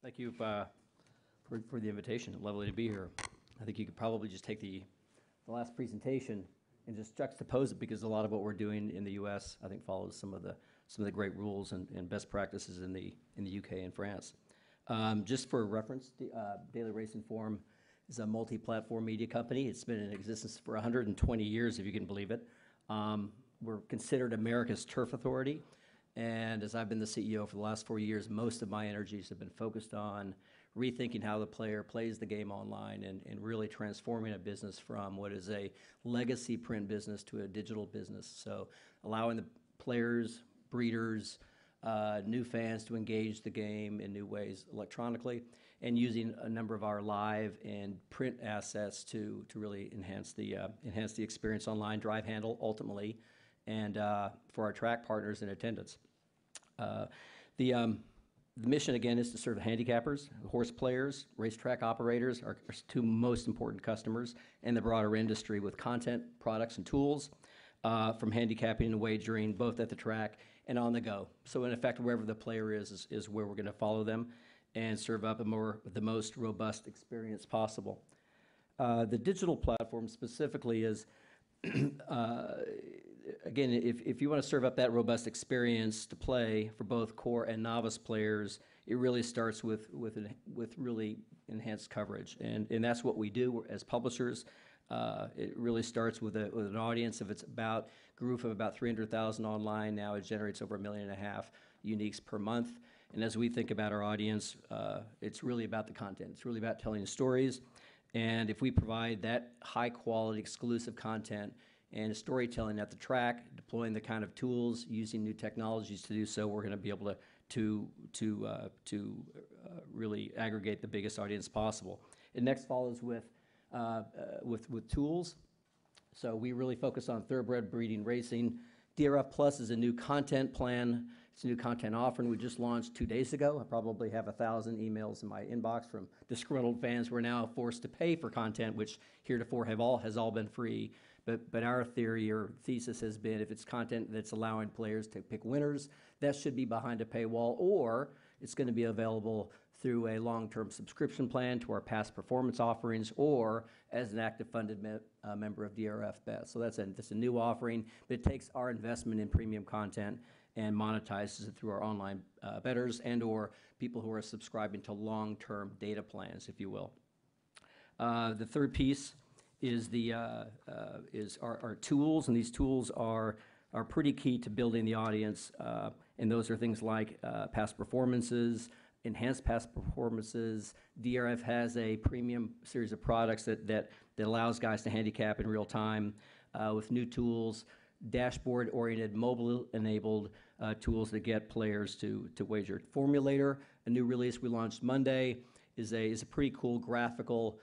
Thank you for the invitation. Lovely to be here. I think you could probably just take the last presentation and just juxtapose it, because a lot of what we're doing in the U.S. I think follows some of the great rules and best practices in the UK and France. Just for reference, Daily Racing Forum is a multi-platform media company. It's been in existence for 120 years, if you can believe it. We're considered America's turf authority. And as I've been the CEO for the last 4 years, most of my energies have been focused on rethinking how the player plays the game online and really transforming a business from what is a legacy print business to a digital business. So allowing the players, breeders, new fans to engage the game in new ways electronically, and using a number of our live and print assets to really enhance the experience online, drive handle ultimately, and for our track partners in attendance. The mission, again, is to serve handicappers, horse players, racetrack operators, our two most important customers, and the broader industry with content, products, and tools, from handicapping and wagering, both at the track and on the go. So in effect, wherever the player is where we're going to follow them and serve up the most robust experience possible. The digital platform specifically is, again, if you want to serve up that robust experience to play for both core and novice players, it really starts with really enhanced coverage, and that's what we do as publishers. It really starts with an audience. If it's grew from about 300,000 online, now it generates over 1.5 million uniques per month. And as we think about our audience, it's really about the content. It's really about telling stories. And if we provide that high quality exclusive content and storytelling at the track, deploying the kind of tools, using new technologies to do so, we're going to be able to really aggregate the biggest audience possible. It next follows with tools. So we really focus on thoroughbred breeding racing. DRF Plus is a new content plan. It's a new content offering we just launched 2 days ago. I probably have 1,000 emails in my inbox from disgruntled fans who are now forced to pay for content, which heretofore has all been free. But our theory or thesis has been, if it's content that's allowing players to pick winners, that should be behind a paywall, or it's going to be available through a long-term subscription plan to our past performance offerings, or as an active funded member of DRF Bet. So that's a new offering, but it takes our investment in premium content and monetizes it through our online bettors and or people who are subscribing to long-term data plans, if you will. The third piece is our tools, and these tools are pretty key to building the audience, and those are things like past performances, enhanced past performances. DRF has a premium series of products that allows guys to handicap in real time with new tools, dashboard-oriented, mobile-enabled tools that get players to wager. Formulator, a new release we launched Monday, is a pretty cool graphical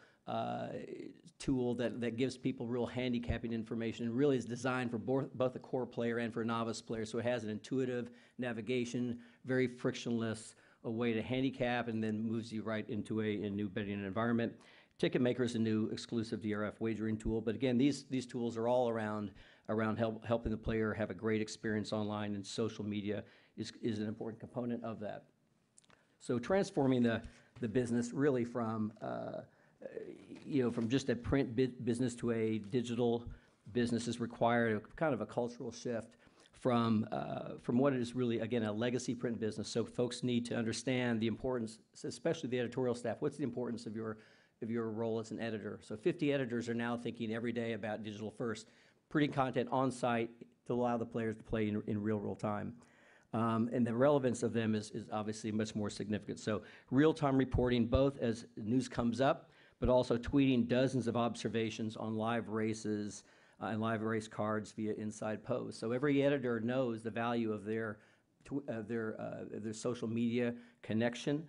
tool that gives people real handicapping information and really is designed for both a core player and for a novice player. So it has an intuitive navigation, very frictionless, a way to handicap, and then moves you right into a new betting environment. Ticketmaker is a new exclusive DRF wagering tool. But again, these tools are all around helping the player have a great experience online, and social media is an important component of that. So transforming the business really from just a print business to a digital business has required kind of a cultural shift from what is really, again, a legacy print business. So folks need to understand the importance, especially the editorial staff. What's the importance of your role as an editor? So 50 editors are now thinking every day about digital first, putting content on site to allow the players to play in real time. And the relevance of them is obviously much more significant. So real-time reporting, both as news comes up, but also tweeting dozens of observations on live races and live race cards via inside posts. So every editor knows the value of their social media connection.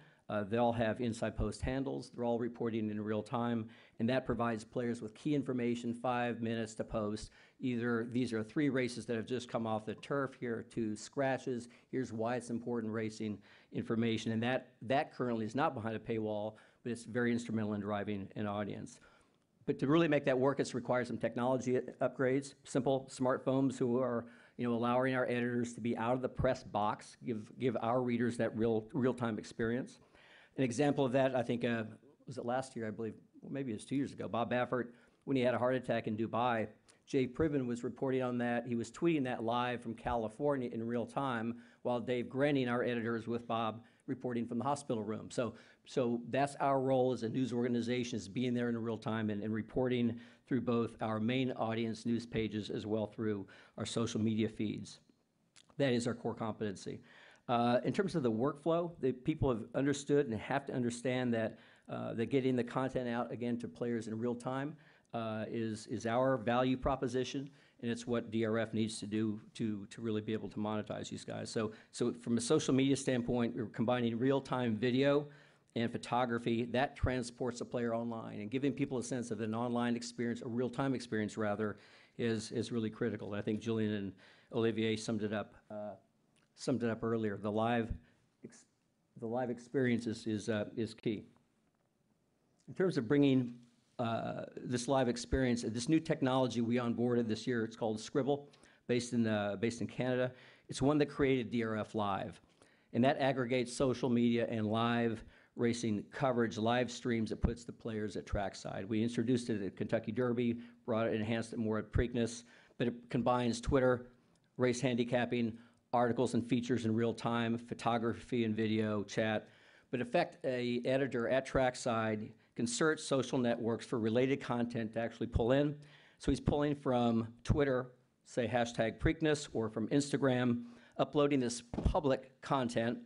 They all have inside post handles. They're all reporting in real time, and that provides players with key information, 5 minutes to post. Either these are 3 races that have just come off the turf, here are 2 scratches, here's why it's important racing information, and that currently is not behind a paywall, but it's very instrumental in driving an audience. But to really make that work, it's required some technology upgrades, simple smartphones who are allowing our editors to be out of the press box, give our readers that real-time experience. An example of that, I think, was it last year, I believe, well, maybe it was 2 years ago, Bob Baffert, when he had a heart attack in Dubai, Jay Priven was reporting on that. He was tweeting that live from California in real time, while Dave Grenning, our editor, is with Bob, reporting from the hospital room. So that's our role as a news organization, is being there in real time and reporting through both our main audience news pages as well through our social media feeds. That is our core competency. In terms of the workflow, the people have understood and have to understand that getting the content out, again, to players in real time is our value proposition, and it's what DRF needs to do to really be able to monetize these guys. So from a social media standpoint, we're combining real-time video and photography that transports a player online, and giving people a sense of an online experience, a real-time experience rather, is really critical. And I think Julian and Olivier summed it up earlier. The live experience is key. In terms of bringing this live experience, this new technology we onboarded this year, it's called Scribble, based in Canada. It's one that created DRF Live, and that aggregates social media and live racing coverage, live streams that puts the players at trackside. We introduced it at Kentucky Derby, brought it, enhanced it more at Preakness, but it combines Twitter, race handicapping, articles and features in real time, photography and video, chat. But in fact, a editor at trackside can search social networks for related content to actually pull in. So he's pulling from Twitter, say hashtag Preakness, or from Instagram, uploading this public content,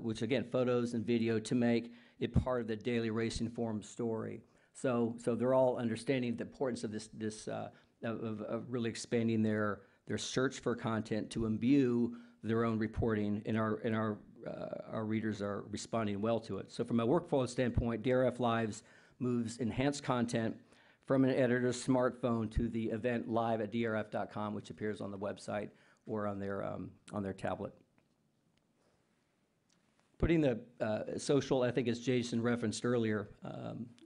which again, photos and video, to make it part of the daily racing forum story. So they're all understanding the importance of of really expanding their search for content to imbue their own reporting, and our readers are responding well to it. So from a workflow standpoint, DRF Lives moves enhanced content from an editor's smartphone to the event live at drf.com, which appears on the website or on their tablet. Putting the social, I think as Jason referenced earlier,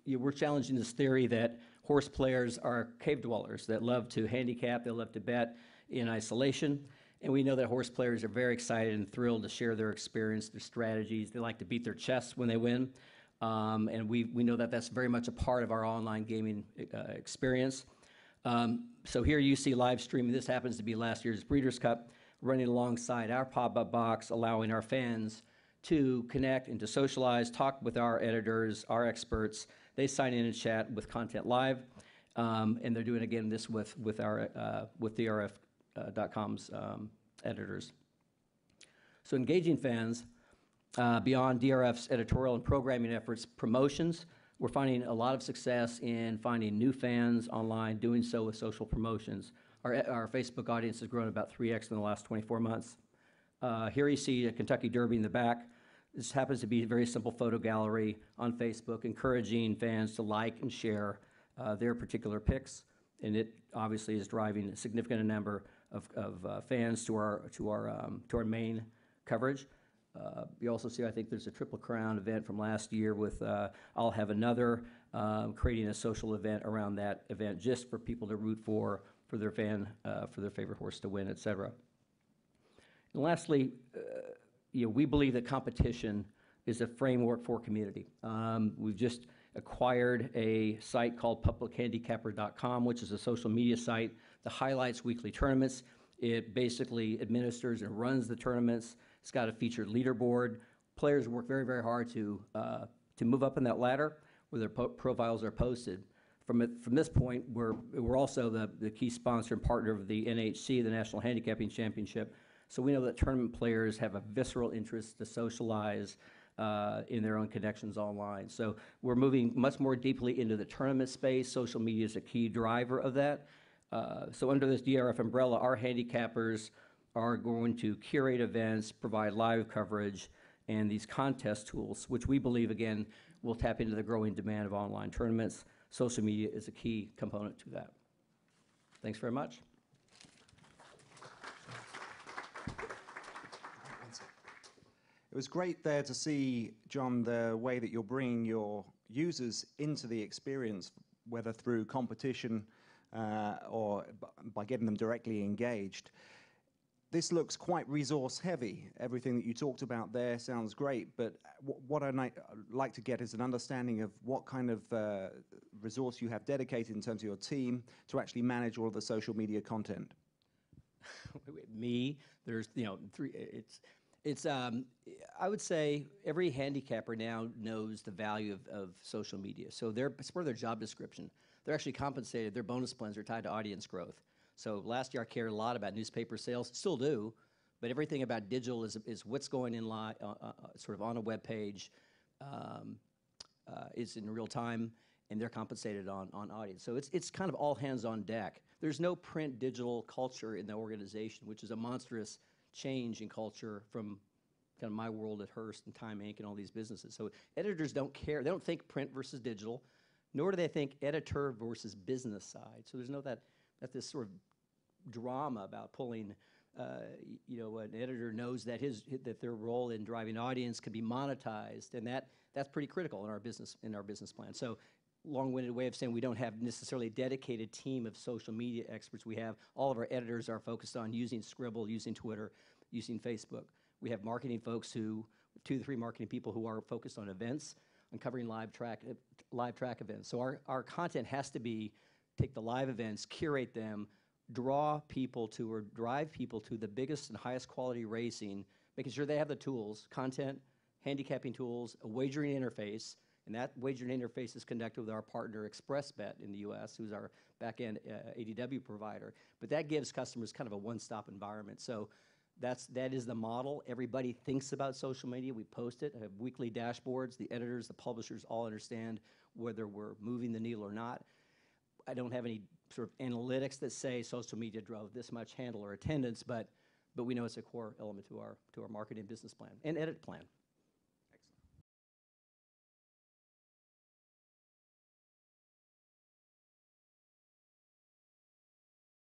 we're challenging this theory that horse players are cave dwellers that love to handicap, they love to bet in isolation. And we know that horse players are very excited and thrilled to share their experience, their strategies. They like to beat their chests when they win. And we know that that's very much a part of our online gaming experience. So here you see live streaming. This happens to be last year's Breeders' Cup, running alongside our pop-up box, allowing our fans to connect and to socialize, talk with our editors, our experts. They sign in and chat with content live. And they're doing, again, this with DRF.com's editors. So engaging fans beyond DRF's editorial and programming efforts, promotions, we're finding a lot of success in finding new fans online, doing so with social promotions. Our Facebook audience has grown about 3x in the last 24 months. Here you see a Kentucky Derby in the back. This happens to be a very simple photo gallery on Facebook, encouraging fans to like and share their particular picks, and it obviously is driving a significant number of fans to our main coverage. You also see, I think there's a Triple Crown event from last year with I'll Have Another, creating a social event around that event just for people to root for their favorite horse to win, et cetera. And lastly, we believe that competition is a framework for community. We've just acquired a site called publichandicapper.com, which is a social media site that highlights weekly tournaments. It basically administers and runs the tournaments. It's got a featured leaderboard. Players work very, very hard to move up in that ladder where their profiles are posted. From this point, we're also the key sponsor and partner of the NHC, the National Handicapping Championship. So we know that tournament players have a visceral interest to socialize in their own connections online. So we're moving much more deeply into the tournament space. Social media is a key driver of that. So under this DRF umbrella, our handicappers are going to curate events, provide live coverage, and these contest tools, which we believe, again, will tap into the growing demand of online tournaments. Social media is a key component to that. Thanks very much. It was great there to see, John, the way that you're bringing your users into the experience, whether through competition or by getting them directly engaged. this looks quite resource heavy. Everything that you talked about there sounds great, but what I'd like to get is an understanding of what kind of resource you have dedicated in terms of your team to actually manage all of the social media content. Me, there's, you know, I would say every handicapper now knows the value of social media. So it's part of their job description. They're actually compensated. Their bonus plans are tied to audience growth. So last year I cared a lot about newspaper sales, still do, but everything about digital is what's going in live, sort of on a web page, is in real time, and they're compensated on audience. So it's kind of all hands on deck. There's no print digital culture in the organization, which is a monstrous change in culture from kind of my world at Hearst and Time Inc. and all these businesses. So editors don't care. They don't think print versus digital, nor do they think editor versus business side. So there's no that this sort of drama about pulling, you know, an editor knows that that their role in driving audience can be monetized, and that's pretty critical in our business plan. So long-winded way of saying we don't have necessarily a dedicated team of social media experts. We have all of our editors are focused on using Scribble, using Twitter, using Facebook. We have marketing folks 2 to 3 marketing people who are focused on events, on covering live track events. So our content has to be take the live events, curate them, draw people to or drive people to the biggest and highest quality racing, making sure they have the tools, content, handicapping tools, a wagering interface, and that wagering interface is connected with our partner ExpressBet in the U.S., who's our back-end ADW provider. But that gives customers kind of a one-stop environment. So that is the model. Everybody thinks about social media. We post it. I have weekly dashboards. The editors, the publishers all understand whether we're moving the needle or not. I don't have any sort of analytics that say social media drove this much handle or attendance, but we know it's a core element to our marketing business plan and edit plan.